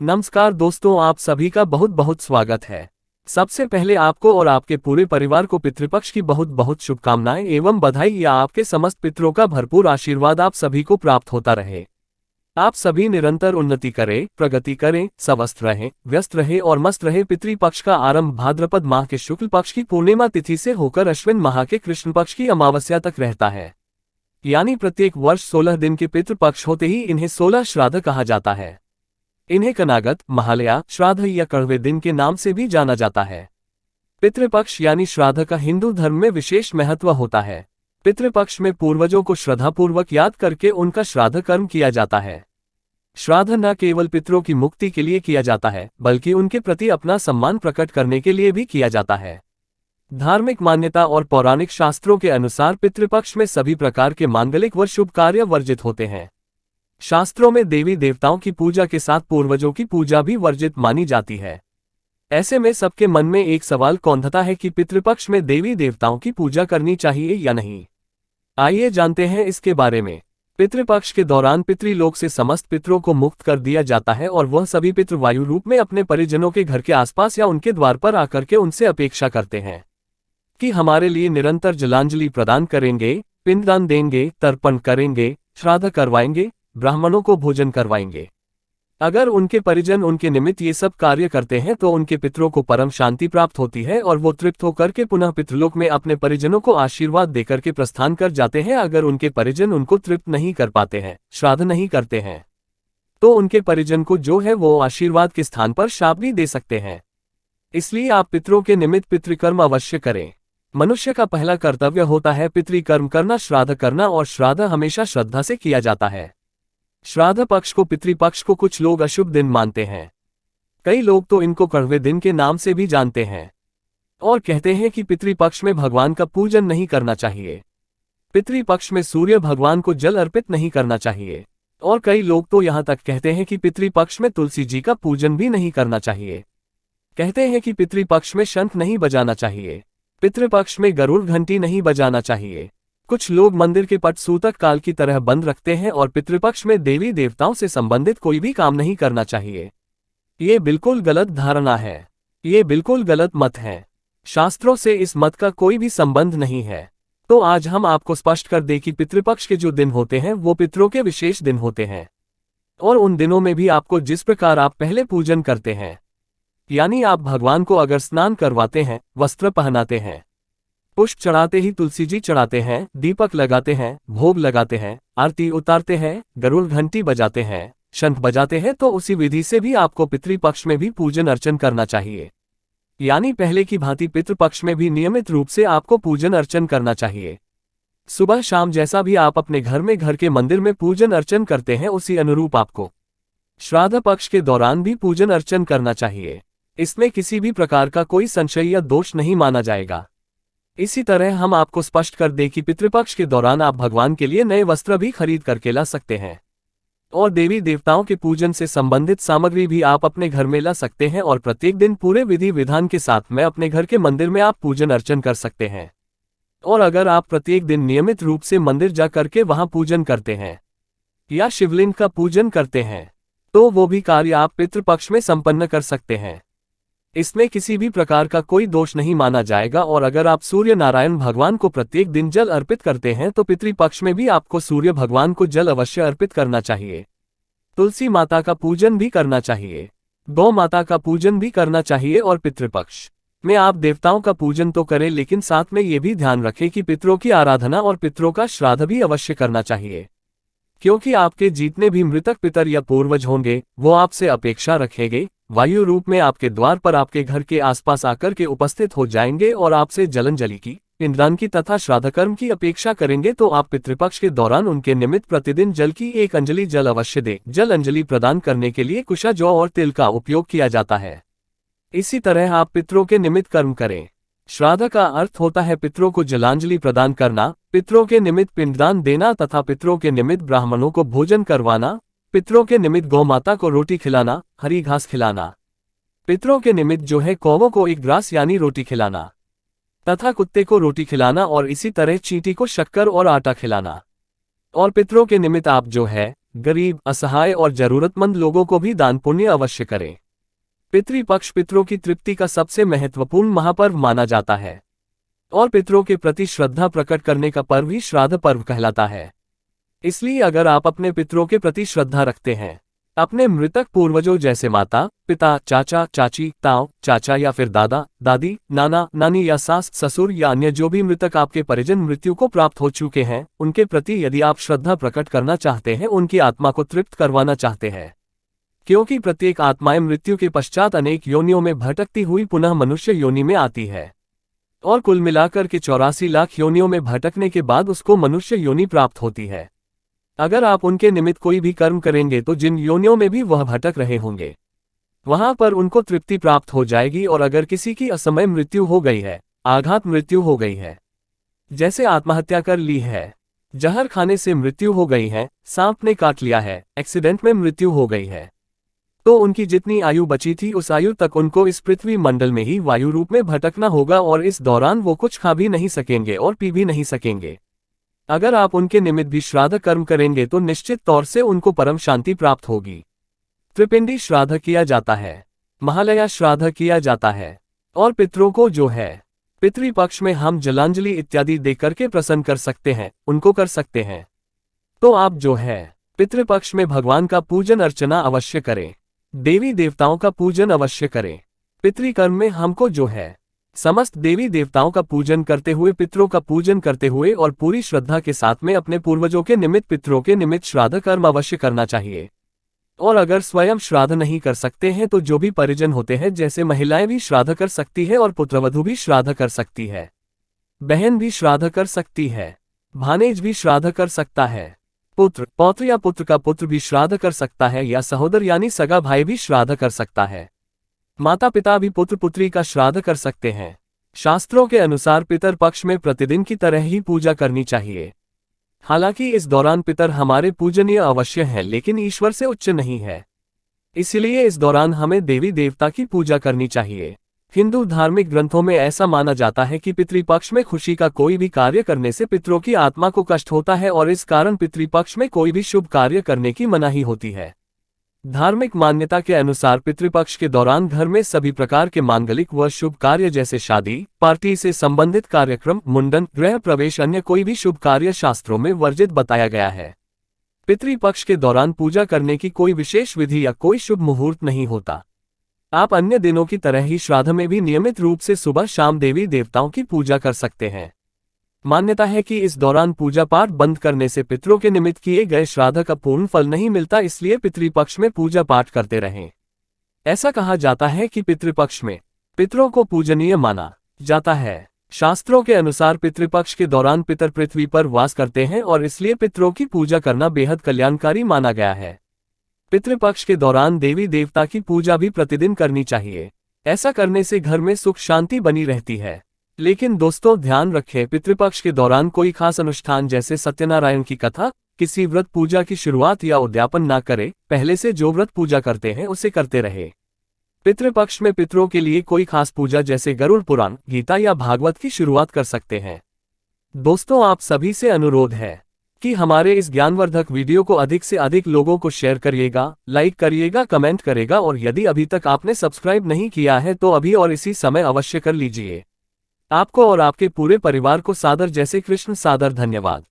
नमस्कार दोस्तों, आप सभी का बहुत बहुत स्वागत है। सबसे पहले आपको और आपके पूरे परिवार को पितृपक्ष की बहुत बहुत शुभकामनाएं एवं बधाई या आपके समस्त पितरों का भरपूर आशीर्वाद आप सभी को प्राप्त होता रहे। आप सभी निरंतर उन्नति करें, प्रगति करें, स्वस्थ रहें, व्यस्त रहे और मस्त रहे। पितृपक्ष का आरंभ भाद्रपद माह के शुक्ल पक्ष की पूर्णिमा तिथि से होकर अश्विन माह के कृष्ण पक्ष की अमावस्या तक रहता है। यानी प्रत्येक वर्ष 16 दिन के पितृपक्ष होते ही इन्हें 16 श्राद्ध कहा जाता है। इन्हें कनागत, महालया, श्राद्ध या कड़वे दिन के नाम से भी जाना जाता है। पितृपक्ष यानी श्राद्ध का हिंदू धर्म में विशेष महत्व होता है। पितृपक्ष में पूर्वजों को श्रद्धापूर्वक याद करके उनका श्राद्ध कर्म किया जाता है। श्राद्ध न केवल पितरों की मुक्ति के लिए किया जाता है, बल्कि उनके प्रति अपना सम्मान प्रकट करने के लिए भी किया जाता है। धार्मिक मान्यता और पौराणिक शास्त्रों के अनुसार पितृपक्ष में सभी प्रकार के मांगलिक व शुभ कार्य वर्जित होते हैं। शास्त्रों में देवी देवताओं की पूजा के साथ पूर्वजों की पूजा भी वर्जित मानी जाती है। ऐसे में सबके मन में एक सवाल कौंधता है कि पितृपक्ष में देवी देवताओं की पूजा करनी चाहिए या नहीं। आइए जानते हैं इसके बारे में। पितृपक्ष के दौरान पितृलोक से समस्त पितरों को मुक्त कर दिया जाता है और वह सभी पितृ वायु रूप में अपने परिजनों के घर के आसपास या उनके द्वार पर आकर के उनसे अपेक्षा करते हैं कि हमारे लिए निरंतर जलांजलि प्रदान करेंगे, पिंडदान देंगे, तर्पण करेंगे, श्राद्ध करवाएंगे, ब्राह्मणों को भोजन करवाएंगे। अगर उनके परिजन उनके निमित्त ये सब कार्य करते हैं तो उनके पितरों को परम शांति प्राप्त होती है और वो तृप्त होकर के पुनः पितृलोक में अपने परिजनों को आशीर्वाद देकर के प्रस्थान कर जाते हैं। अगर उनके परिजन उनको तृप्त नहीं कर पाते हैं, श्राद्ध नहीं करते हैं, तो उनके परिजन को जो है वो आशीर्वाद के स्थान पर शाप भी दे सकते हैं। इसलिए आप पितरों के निमित्त पितृकर्म अवश्य करें। मनुष्य का पहला कर्तव्य होता है पितृकर्म करना, श्राद्ध करना, और श्राद्ध हमेशा श्रद्धा से किया जाता है। श्राद्ध पक्ष को पितृपक्ष को कुछ लोग अशुभ दिन मानते हैं। कई लोग तो इनको कड़वे दिन के नाम से भी जानते हैं और कहते हैं कि पितृपक्ष में भगवान का पूजन नहीं करना चाहिए। पितृपक्ष में सूर्य भगवान को जल अर्पित नहीं करना चाहिए और कई लोग तो यहाँ तक कहते हैं कि पितृपक्ष में तुलसी जी का पूजन भी नहीं करना चाहिए। कहते हैं कि पितृपक्ष में शंख नहीं बजाना चाहिए, पितृपक्ष में गरुड़ घंटी नहीं बजाना चाहिए। कुछ लोग मंदिर के पट सूतक काल की तरह बंद रखते हैं और पितृपक्ष में देवी देवताओं से संबंधित कोई भी काम नहीं करना चाहिए। ये बिल्कुल गलत धारणा है, ये बिल्कुल गलत मत है। शास्त्रों से इस मत का कोई भी संबंध नहीं है। तो आज हम आपको स्पष्ट कर दें कि पितृपक्ष के जो दिन होते हैं वो पितरों के विशेष दिन होते हैं और उन दिनों में भी आपको जिस प्रकार आप पहले पूजन करते हैं, यानी आप भगवान को अगर स्नान करवाते हैं, वस्त्र पहनाते हैं, पुष्प चढ़ाते ही तुलसी जी चढ़ाते हैं, दीपक लगाते हैं, भोग लगाते हैं, आरती उतारते हैं, गरुड़ घंटी बजाते हैं, शंख बजाते हैं, तो उसी विधि से भी आपको पितृपक्ष में भी पूजन अर्चन करना चाहिए। यानी पहले की भांति पितृपक्ष में भी नियमित रूप से आपको पूजन अर्चन करना चाहिए। सुबह शाम जैसा भी आप अपने घर में घर के मंदिर में पूजन अर्चन करते हैं, उसी अनुरूप आपको श्राद्ध पक्ष के दौरान भी पूजन अर्चन करना चाहिए। इसमें किसी भी प्रकार का कोई संशय या दोष नहीं माना जाएगा। इसी तरह हम आपको स्पष्ट कर दें कि पितृपक्ष के दौरान आप भगवान के लिए नए वस्त्र भी खरीद करके ला सकते हैं और देवी देवताओं के पूजन से संबंधित सामग्री भी आप अपने घर में ला सकते हैं और प्रत्येक दिन पूरे विधि विधान के साथ में अपने घर के मंदिर में आप पूजन अर्चन कर सकते हैं। और अगर आप प्रत्येक दिन नियमित रूप से मंदिर जा करके वहां पूजन करते हैं या शिवलिंग का पूजन करते हैं, तो वो भी कार्य आप पितृपक्ष में संपन्न कर सकते हैं। इसमें किसी भी प्रकार का कोई दोष नहीं माना जाएगा। और अगर आप सूर्य नारायण भगवान को प्रत्येक दिन जल अर्पित करते हैं तो पितृपक्ष में भी आपको सूर्य भगवान को जल अवश्य अर्पित करना चाहिए। तुलसी माता का पूजन भी करना चाहिए, गौ माता का पूजन भी करना चाहिए और पितृपक्ष में आप देवताओं का पूजन तो करें, लेकिन साथ में ये भी ध्यान रखें कि पितरों की आराधना और पितरों का श्राद्ध भी अवश्य करना चाहिए, क्योंकि आपके जितने भी मृतक पितर या पूर्वज होंगे वो आपसे अपेक्षा रखेंगे, वायु रूप में आपके द्वार पर आपके घर के आसपास आकर के उपस्थित हो जाएंगे और आपसे जलांजलि की, पिंडदान की तथा श्राद्ध कर्म की अपेक्षा करेंगे। तो आप पितृपक्ष के दौरान उनके निमित्त प्रतिदिन जल की एक अंजलि जल अवश्य दें। जल अंजलि प्रदान करने के लिए कुशा, जौ और तिल का उपयोग किया जाता है। इसी तरह आप पितरों के निमित्त कर्म करें। श्राद्ध का अर्थ होता है पितरों को जलांजलि प्रदान करना, पितरों के निमित्त पिंडदान देना तथा पितरों के निमित्त ब्राह्मणों को भोजन करवाना, पितरों के निमित्त गौ माता को रोटी खिलाना, हरी घास खिलाना, पितरों के निमित्त जो है कौवों को एक ग्रास यानी रोटी खिलाना तथा कुत्ते को रोटी खिलाना और इसी तरह चींटी को शक्कर और आटा खिलाना। और पितरों के निमित्त आप जो है गरीब, असहाय और जरूरतमंद लोगों को भी दान पुण्य अवश्य करें। पितृपक्ष पितरों की तृप्ति का सबसे महत्वपूर्ण महापर्व माना जाता है और पितरों के प्रति श्रद्धा प्रकट करने का पर्व ही श्राद्ध पर्व कहलाता है। इसलिए अगर आप अपने पितरों के प्रति श्रद्धा रखते हैं, अपने मृतक पूर्वजों जैसे माता, पिता, चाचा, चाची, ताऊ, चाचा या फिर दादा, दादी, नाना, नानी या सास, ससुर या अन्य जो भी मृतक आपके परिजन मृत्यु को प्राप्त हो चुके हैं, उनके प्रति यदि आप श्रद्धा प्रकट करना चाहते हैं, उनकी आत्मा को तृप्त करवाना चाहते हैं, क्योंकि प्रत्येक आत्माएं मृत्यु के पश्चात अनेक योनियों में भटकती हुई पुनः मनुष्य योनि में आती है और कुल मिलाकर के 84 लाख योनियों में भटकने के बाद उसको मनुष्य योनि प्राप्त होती है। अगर आप उनके निमित्त कोई भी कर्म करेंगे तो जिन योनियों में भी वह भटक रहे होंगे वहां पर उनको तृप्ति प्राप्त हो जाएगी। और अगर किसी की असमय मृत्यु हो गई है, आघात मृत्यु हो गई है, जैसे आत्महत्या कर ली है, जहर खाने से मृत्यु हो गई है, सांप ने काट लिया है, एक्सीडेंट में मृत्यु हो गई है, तो उनकी जितनी आयु बची थी उस आयु तक उनको इस पृथ्वी मंडल में ही वायु रूप में भटकना होगा और इस दौरान वो कुछ खा भी नहीं सकेंगे और पी भी नहीं सकेंगे। अगर आप उनके निमित्त भी श्राद्ध कर्म करेंगे तो निश्चित तौर से उनको परम शांति प्राप्त होगी। त्रिपिंडी श्राद्ध किया जाता है, महालया श्राद्ध किया जाता है और पितरों को जो है पितृपक्ष में हम जलांजलि इत्यादि देकर के प्रसन्न कर सकते हैं, उनको कर सकते हैं। तो आप जो है पितृपक्ष में भगवान का पूजन अर्चना अवश्य करें, देवी देवताओं का पूजन अवश्य करें। पितृकर्म में हमको जो है समस्त देवी देवताओं का पूजन करते हुए, पितरों का पूजन करते हुए और पूरी श्रद्धा के साथ में अपने पूर्वजों के निमित्त, पितरों के निमित्त श्राद्ध कर्म अवश्य करना चाहिए। और अगर स्वयं श्राद्ध नहीं कर सकते हैं तो जो भी परिजन होते हैं, जैसे महिलाएं भी श्राद्ध कर सकती है और पुत्रवधू भी श्राद्ध कर सकती है, बहन भी श्राद्ध कर सकती है, भानेज भी श्राद्ध कर सकता है, पुत्र, पौत्र या पुत्र का पुत्र भी श्राद्ध कर सकता है, या सहोदर यानी सगा भाई भी श्राद्ध कर सकता है। माता पिता भी पुत्र पुत्री का श्राद्ध कर सकते हैं। शास्त्रों के अनुसार पितर पक्ष में प्रतिदिन की तरह ही पूजा करनी चाहिए। हालांकि इस दौरान पितर हमारे पूजनीय अवश्य हैं, लेकिन ईश्वर से उच्च नहीं है, इसलिए इस दौरान हमें देवी देवता की पूजा करनी चाहिए। हिंदू धार्मिक ग्रंथों में ऐसा माना जाता है कि पितृपक्ष में खुशी का कोई भी कार्य करने से पितरों की आत्मा को कष्ट होता है और इस कारण पितृपक्ष में कोई भी शुभ कार्य करने की मनाही होती है। धार्मिक मान्यता के अनुसार पितृपक्ष के दौरान घर में सभी प्रकार के मांगलिक व शुभ कार्य जैसे शादी, पार्टी से संबंधित कार्यक्रम, मुंडन, गृह प्रवेश, अन्य कोई भी शुभ कार्य शास्त्रों में वर्जित बताया गया है। पितृपक्ष के दौरान पूजा करने की कोई विशेष विधि या कोई शुभ मुहूर्त नहीं होता। आप अन्य दिनों की तरह ही श्राद्ध में भी नियमित रूप से सुबह शाम देवी देवताओं की पूजा कर सकते हैं। मान्यता है कि इस दौरान पूजा पाठ बंद करने से पितरों के निमित्त किए गए श्राद्ध का पूर्ण फल नहीं मिलता, इसलिए पितृपक्ष में पूजा पाठ करते रहें। ऐसा कहा जाता है कि पितृपक्ष में पितरों को पूजनीय माना जाता है। शास्त्रों के अनुसार पितृपक्ष के दौरान पितर पृथ्वी पर वास करते हैं और इसलिए पितरों की पूजा करना बेहद कल्याणकारी माना गया है। पितृपक्ष के दौरान देवी देवता की पूजा भी प्रतिदिन करनी चाहिए। ऐसा करने से घर में सुख शांति बनी रहती है। लेकिन दोस्तों ध्यान रखें, पितृपक्ष के दौरान कोई खास अनुष्ठान जैसे सत्यनारायण की कथा, किसी व्रत पूजा की शुरुआत या उद्यापन ना करें। पहले से जो व्रत पूजा करते हैं उसे करते रहे। पितृपक्ष में पितरों के लिए कोई खास पूजा जैसे गरुड़ पुराण, गीता या भागवत की शुरुआत कर सकते हैं। दोस्तों आप सभी से अनुरोध है कि हमारे इस ज्ञानवर्धक वीडियो को अधिक से अधिक लोगों को शेयर करिएगा, लाइक करिएगा, कमेंट करेगा और यदि अभी तक आपने सब्सक्राइब नहीं किया है तो अभी और इसी समय अवश्य कर लीजिए। आपको और आपके पूरे परिवार को सादर जय श्री कृष्ण, सादर धन्यवाद।